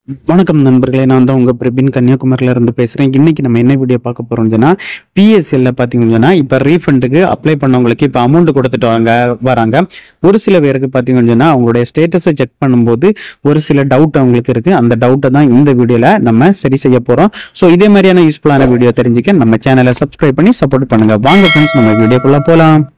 வணக்கம் நண்பர்களே, நான் தான் உங்க பிரபின் கன்னியாகுமரியில இருந்து பேசுறேன். இன்னைக்கு நம்ம என்ன வீடியோ பார்க்க போறோம்னா, பிஎஸ்எல்ல பாத்தீங்கன்னா இப்ப ரீஃபண்டுக்கு அப்ளை பண்ணவங்களுக்கு இப்ப அமௌண்ட் கொடுத்துட்டு வராங்க. ஒரு சில பேருக்கு பாத்தீங்கன்னா அவங்களுடைய ஸ்டேட்டஸை செக் பண்ணும்போது ஒரு சில டவுட் அவங்களுக்கு இருக்கு. அந்த டவுட்டை தான் இந்த வீடியோல நம்ம சரி செய்ய போறோம். ஸோ இதே மாதிரியான யூஸ்ஃபுல்லான வீடியோ தெரிஞ்சுக்க நம்ம சேனலை சப்ஸ்கிரைப் பண்ணி சப்போர்ட் பண்ணுங்க. வாங்க ஃப்ரெண்ட்ஸ், நம்ம வீடியோக்குள்ள போலாம்.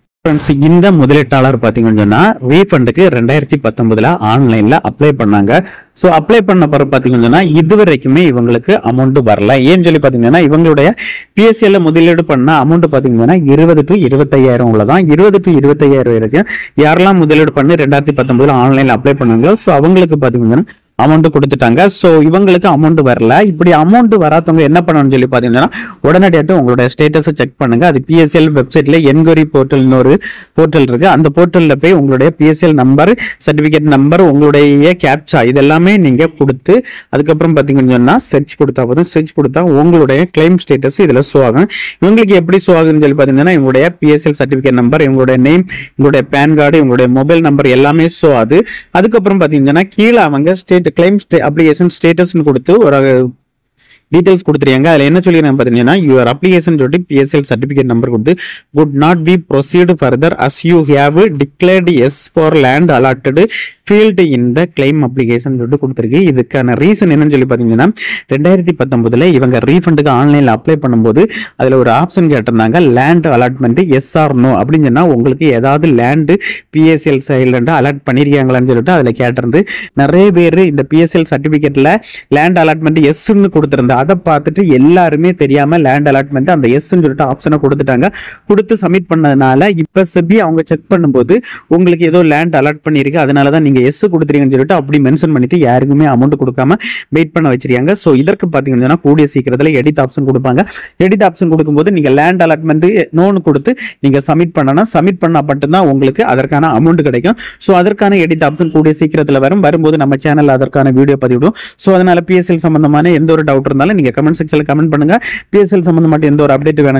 இந்த முதலீட்டாளர் பாத்தீங்கன்னா ரீஃபண்டுக்கு 2019 ஆன்லைன்ல அப்ளை பண்ணாங்க. ஸோ அப்ளை பண்ண பிறகு பாத்தீங்கன்னா இதுவரைக்குமே இவங்களுக்கு அமௌண்ட் வரல. ஏன்னு சொல்லி பாத்தீங்கன்னா இவங்களுடைய பிஎஸ்சிஎல்ல முதலீடு பண்ண அமௌண்ட் பாத்தீங்கன்னா 20 to 25,000 உள்ளதான். 20 to 25,000 வரைக்கும் யாரெல்லாம் முதலீடு பண்ணி 2019 ஆன்லைன்ல அப்ளை பண்ணாங்களோ ஸோ அவங்களுக்கு பாத்தீங்கன்னா அமௌண்ட் கொடுத்துட்டாங்க. ஸோ இவங்களுக்கு அமௌண்ட் வரல. இப்படி அமௌண்ட் வராதவங்க என்ன பண்ணணும்னு சொல்லி பாத்தீங்கன்னா உடனடியாக உங்களுடைய ஸ்டேட்டஸை செக் பண்ணுங்க. அது பிஎஸ்எல் வெப்சைட்ல என்கொயரி போர்ட்டல்னு ஒரு போர்ட்டல் இருக்கு. அந்த போர்ட்டல்ல போய் உங்களுடைய பிஎஸ்எல் நம்பர், சர்டிபிகேட் நம்பர், உங்களுடைய கேப்சா இதெல்லாமே நீங்க கொடுத்து அதுக்கப்புறம் பாத்தீங்கன்னா செர்ச் கொடுத்தா போதும். செர்ச் கொடுத்தா உங்களுடைய கிளைம் ஸ்டேட்டஸ் இதுல ஷோ ஆகும். இவங்களுக்கு எப்படி ஷோ ஆகுதுன்னு சொல்லி பாத்தீங்கன்னா இவங்களுடைய பிஎஸ்எல் சர்டிபிகேட் நம்பர், இவங்களுடைய நேம், உங்களுடைய பேன் கார்டு, இவங்களுடைய மொபைல் நம்பர் எல்லாமே ஷோ ஆகுது. அதுக்கப்புறம் பாத்தீங்கன்னா கீழே அவங்க கிளைம் அப்ளிகேஷன் ஸ்டேட்டஸ் கொடுத்து ஒரு டீடைல்ஸ் கொடுத்துருக்காங்க. அதில் என்ன சொல்லிடுறாங்க பார்த்தீங்கன்னா யுவர் அப்ளிகேஷன் சொல்லிட்டு பிஎஸ்எல் சர்டிஃபிகேட் நம்பர் கொடுத்து would not be proceed further as you have declared yes for land allotted field in the claim application சொல்லிட்டு கொடுத்துருக்கு. இதுக்கான ரீசன் என்னன்னு சொல்லி பார்த்தீங்கன்னா 2019 இவங்க ரீஃபண்டுக்கு ஆன்லைனில் அப்ளை பண்ணும்போது அதில் ஒரு ஆப்ஷன் கேட்டிருந்தாங்க, land allotment yes or no அப்படின்னு சொன்னா உங்களுக்கு ஏதாவது லேண்டு பிஎஸ்எல் சைட்லேருந்து அலாட் பண்ணியிருக்காங்களான்னு சொல்லிட்டு அதில் கேட்டிருந்து நிறைய பேர் இந்த பிஎஸ்எல் சர்டிஃபிகேட்டில் லேண்ட் அலாட்மெண்ட் எஸ்ன்னு கொடுத்துருந்தா அதை பார்த்துட்டு எல்லாருமே தெரியாம லேண்ட் அலாட்மெண்ட் அந்த எஸ் சொல்லிட்டு ஆப்ஷனை கொடுத்துட்டாங்க. கொடுத்து சப்மிட் பண்ணதுனால இப்ப செபி அவங்க செக் பண்ணும்போது உங்களுக்கு ஏதோ லேண்ட் அலாட் பண்ணிருக்கு, அதனாலதான் நீங்க எஸ் கொடுத்துறீங்கன்னு சொல்லிட்டு அப்படி மென்ஷன் பண்ணிட்டு யாருக்குமே அமௌண்ட் கொடுக்காம வெயிட் பண்ண வச்சிருக்காங்க. ஸோ இதற்கு பாத்தீங்கன்னா கூடிய சீக்கிரத்துல எடிட் ஆப்ஷன் கொடுப்பாங்க. எடிட் ஆப்ஷன் கொடுக்கும்போது நீங்க லேண்ட் அலாட்மெண்ட் நோன் கொடுத்து நீங்க சப்மிட் பண்ணணும். சப்மிட் பண்ணா மட்டும்தான் உங்களுக்கு அதற்கான அமௌண்ட் கிடைக்கும். ஸோ அதற்கான எடிட் ஆப்ஷன் கூடிய சீக்கிரத்துல வரும்போது நம்ம சேனல் அதற்கான வீடியோ பதிவிடும். ஸோ அதனால பிஎஸ்எல் சம்பந்தமான எந்த ஒரு டவுட் இருந்தாலும் நீங்க கமெண்ட் செக்ஷன்ல கமெண்ட் பண்ணுங்க. பிஎஸ்எல் சம்பந்தமான எந்த ஒரு அப்டேட் வேணும்